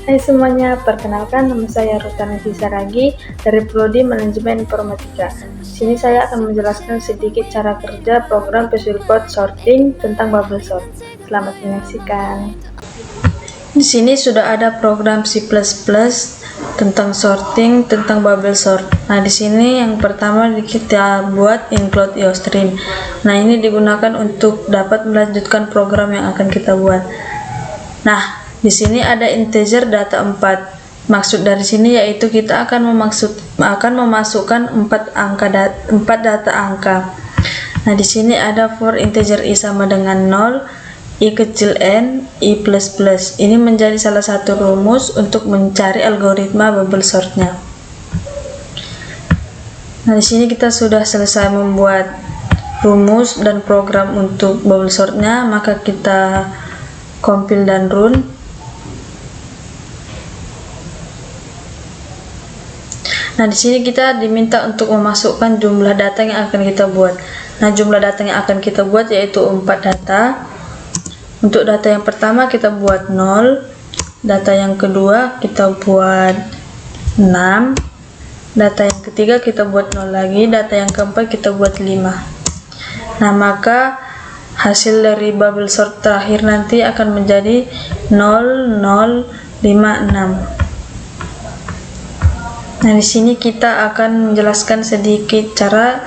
Hai semuanya, perkenalkan nama saya Rutanati Saragi dari Prodi Manajemen Informatika. Di sini saya akan menjelaskan sedikit cara kerja program Visual Code Sorting tentang bubble sort. Selamat menyaksikan. Di sini sudah ada program C++ tentang sorting, tentang bubble sort. Nah, di sini yang pertama kita buat include IOStream. Nah, ini digunakan untuk dapat melanjutkan program yang akan kita buat. Nah, di sini ada integer data 4. Maksud dari sini yaitu kita akan memasukkan 4 data angka. Nah, di sini ada for integer i sama dengan 0, i kecil n, i plus plus. Ini menjadi salah satu rumus untuk mencari algoritma bubble sortnya. Nah, di sini kita sudah selesai membuat rumus dan program untuk bubble sortnya, maka kita compile dan run. Nah, di sini kita diminta untuk memasukkan jumlah data yang akan kita buat. Nah, jumlah data yang akan kita buat yaitu 4 data. Untuk data yang pertama kita buat 0, data yang kedua kita buat 6, data yang ketiga kita buat 0 lagi, data yang keempat kita buat 5. Nah, maka hasil dari bubble sort terakhir nanti akan menjadi 0056. Nah, di sini kita akan menjelaskan sedikit cara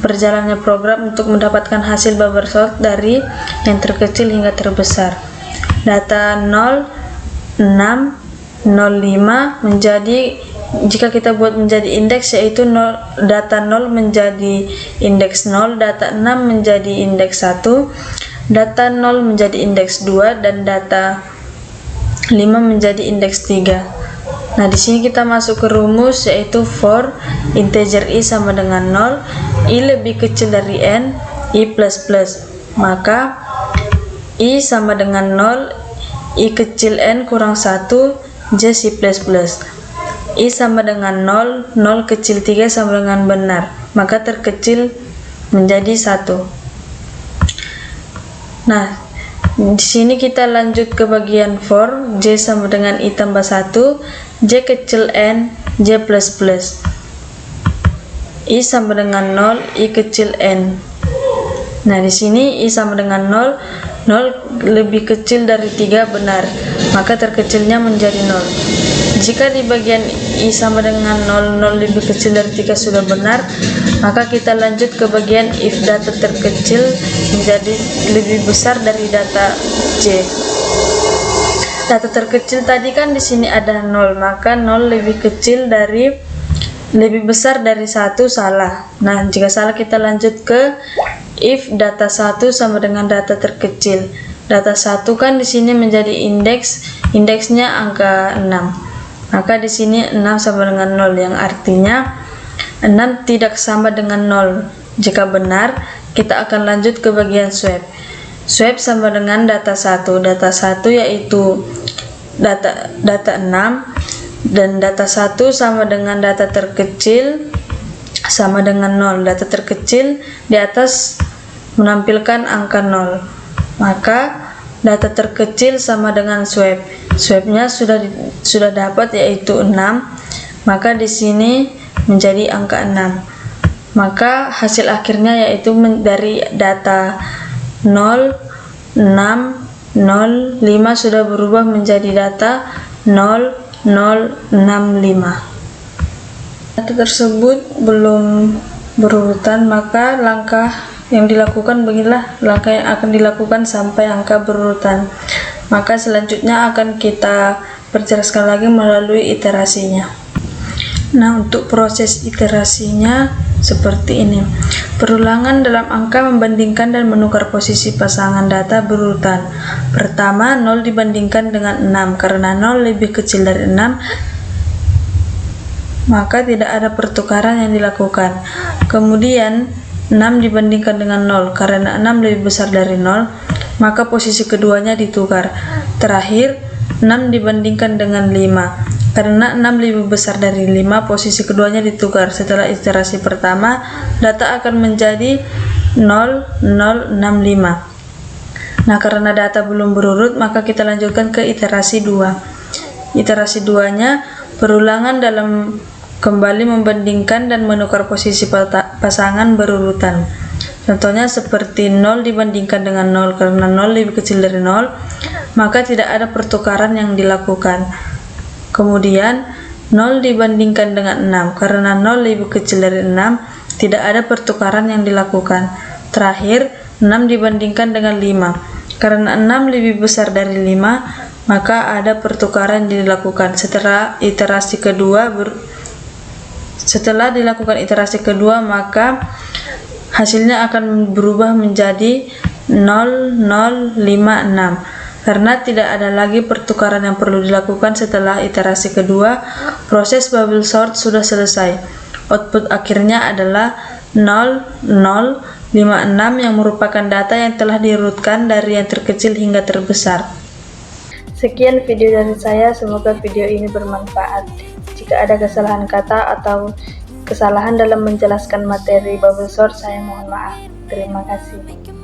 berjalannya program untuk mendapatkan hasil bubble sort dari yang terkecil hingga terbesar. Data 0, 6, 05 menjadi, jika kita buat menjadi indeks, yaitu data 0 menjadi indeks 0, data 6 menjadi indeks 1, data 0 menjadi indeks 2, dan data 5 menjadi indeks 3. Nah, di sini kita masuk ke rumus yaitu for integer i sama dengan 0, i lebih kecil dari n, i plus plus. Maka i sama dengan 0, i kecil n kurang 1, j si plus plus. I sama dengan 0, 0 kecil 3 sama dengan benar, maka terkecil menjadi 1. Nah, di sini kita lanjut ke bagian for, j sama dengan i tambah 1, j kecil n, j plus plus. I sama dengan 0, i kecil n. Nah, di sini i sama dengan 0, 0 lebih kecil dari 3 benar, maka terkecilnya menjadi 0. Jika di bagian i sama dengan 0, 0 lebih kecil dari 3 sudah benar, maka kita lanjut ke bagian if data terkecil menjadi lebih besar dari data j. Data terkecil tadi kan di sini ada 0, maka 0 lebih besar dari 1 salah. Nah, jika salah kita lanjut ke if data 1 sama dengan data terkecil. Data 1 kan di sini menjadi indeksnya angka 6. Maka di sini 6 sama dengan 0, yang artinya 6 tidak sama dengan 0. Jika benar, kita akan lanjut ke bagian swap. Swap sama dengan data 1. Data 1 yaitu data 6, dan data 1 sama dengan data terkecil sama dengan 0. Data terkecil di atas menampilkan angka 0. Maka data terkecil sama dengan swap. Swapnya sudah dapat yaitu 6. Maka di sini menjadi angka 6. Maka hasil akhirnya yaitu dari data 0, 6, 0, 5 sudah berubah menjadi data 0, 0, 6, 5. Data tersebut belum berurutan, maka langkah yang dilakukan beginilah langkah yang akan dilakukan sampai angka berurutan. Maka selanjutnya akan kita perjelaskan lagi melalui iterasinya. Nah, untuk proses iterasinya seperti ini. Perulangan dalam angka membandingkan dan menukar posisi pasangan data berurutan. Pertama, 0 dibandingkan dengan 6. Karena 0 lebih kecil dari 6, maka tidak ada pertukaran yang dilakukan. Kemudian 6 dibandingkan dengan 0. Karena 6 lebih besar dari 0, maka posisi keduanya ditukar. Terakhir, 6 dibandingkan dengan 5. Karena 6 lebih besar dari 5, posisi keduanya ditukar. Setelah iterasi pertama, data akan menjadi 0065. Nah, karena data belum berurut, maka kita lanjutkan ke iterasi 2. iterasi 2-nya perulangan dalam kembali membandingkan dan menukar posisi pasangan berurutan. Contohnya seperti 0 dibandingkan dengan 0, karena 0 lebih kecil dari 0, maka tidak ada pertukaran yang dilakukan. Kemudian 0 dibandingkan dengan 6, karena 0 lebih kecil dari 6, tidak ada pertukaran yang dilakukan. Terakhir, 6 dibandingkan dengan 5, karena 6 lebih besar dari 5, maka ada pertukaran yang dilakukan. Setelah dilakukan iterasi kedua, maka hasilnya akan berubah menjadi 0056. Karena tidak ada lagi pertukaran yang perlu dilakukan setelah iterasi kedua, proses bubble sort sudah selesai. Output akhirnya adalah 0056 yang merupakan data yang telah diurutkan dari yang terkecil hingga terbesar. Sekian video dari saya, semoga video ini bermanfaat. Jika ada kesalahan kata atau kesalahan dalam menjelaskan materi bubble sort, saya mohon maaf. Terima kasih.